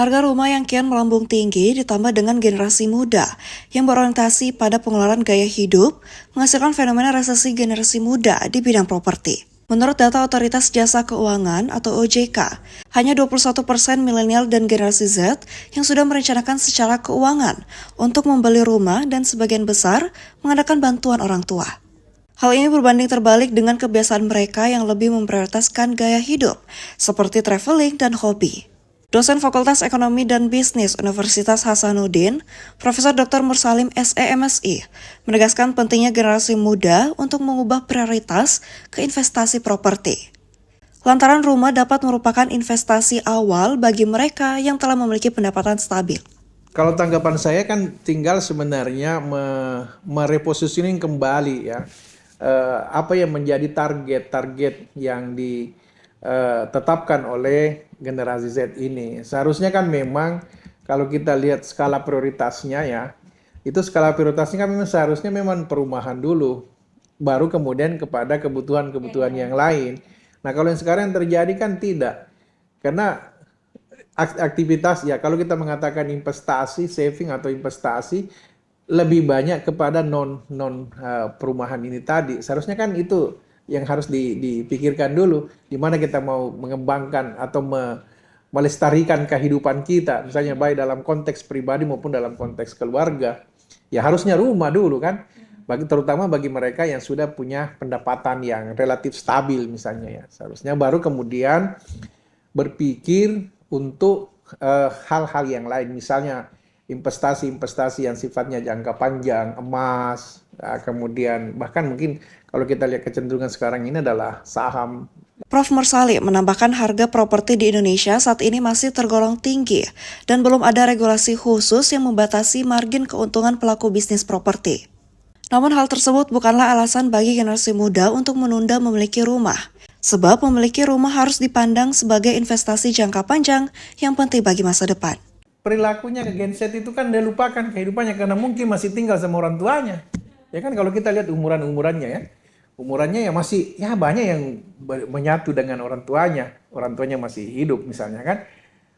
Harga rumah yang kian melambung tinggi ditambah dengan generasi muda yang berorientasi pada pengeluaran gaya hidup menghasilkan fenomena resesi generasi muda di bidang properti. Menurut data Otoritas Jasa Keuangan atau OJK, hanya 21% milenial dan generasi Z yang sudah merencanakan secara keuangan untuk membeli rumah dan sebagian besar mengadakan bantuan orang tua. Hal ini berbanding terbalik dengan kebiasaan mereka yang lebih memprioritaskan gaya hidup, seperti traveling dan hobi. Dosen Fakultas Ekonomi dan Bisnis Universitas Hasanuddin, Profesor Dr. Mursalim SEMSI, menegaskan pentingnya generasi muda untuk mengubah prioritas ke investasi properti. Lantaran rumah dapat merupakan investasi awal bagi mereka yang telah memiliki pendapatan stabil. Kalau tanggapan saya kan tinggal sebenarnya merepositioning kembali ya apa yang menjadi target yang ditetapkan oleh generasi Z ini. Seharusnya kan memang kalau kita lihat skala prioritasnya ya, itu skala prioritasnya kan memang seharusnya memang perumahan dulu, baru kemudian kepada kebutuhan-kebutuhan yang lain. Nah kalau yang sekarang yang terjadi kan tidak, karena aktivitas ya kalau kita mengatakan investasi, saving atau investasi lebih banyak kepada non perumahan ini tadi. Seharusnya kan itu yang harus dipikirkan dulu, di mana kita mau mengembangkan atau melestarikan kehidupan kita, misalnya baik dalam konteks pribadi maupun dalam konteks keluarga. Ya harusnya rumah dulu kan, terutama bagi mereka yang sudah punya pendapatan yang relatif stabil misalnya ya. Seharusnya baru kemudian berpikir untuk hal-hal yang lain, misalnya investasi-investasi yang sifatnya jangka panjang, emas, kemudian bahkan mungkin kalau kita lihat kecenderungan sekarang ini adalah saham. Prof. Mursalim menambahkan harga properti di Indonesia saat ini masih tergolong tinggi dan belum ada regulasi khusus yang membatasi margin keuntungan pelaku bisnis properti. Namun hal tersebut bukanlah alasan bagi generasi muda untuk menunda memiliki rumah, sebab memiliki rumah harus dipandang sebagai investasi jangka panjang yang penting bagi masa depan. Perilakunya ke Gen Z itu kan dia lupakan kehidupannya karena mungkin masih tinggal sama orang tuanya. Ya kan kalau kita lihat umurannya ya. Umurannya ya masih ya banyak yang menyatu dengan orang tuanya masih hidup misalnya kan.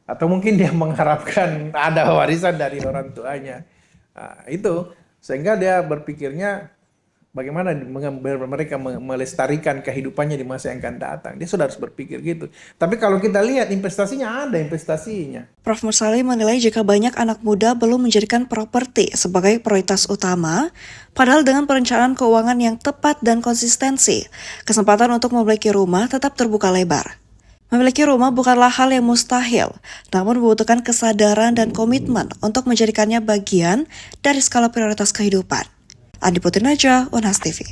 Atau mungkin dia mengharapkan ada warisan dari orang tuanya. Nah, itu sehingga dia berpikirnya bagaimana mereka melestarikan kehidupannya di masa yang akan datang. Dia sudah harus berpikir gitu. Tapi kalau kita lihat investasinya ada investasinya. Prof. Mursalim menilai jika banyak anak muda belum menjadikan properti sebagai prioritas utama, padahal dengan perencanaan keuangan yang tepat dan konsistensi, kesempatan untuk memiliki rumah tetap terbuka lebar. Memiliki rumah bukanlah hal yang mustahil, namun membutuhkan kesadaran dan komitmen untuk menjadikannya bagian dari skala prioritas kehidupan. Andi Putri Najwa, Unas TV.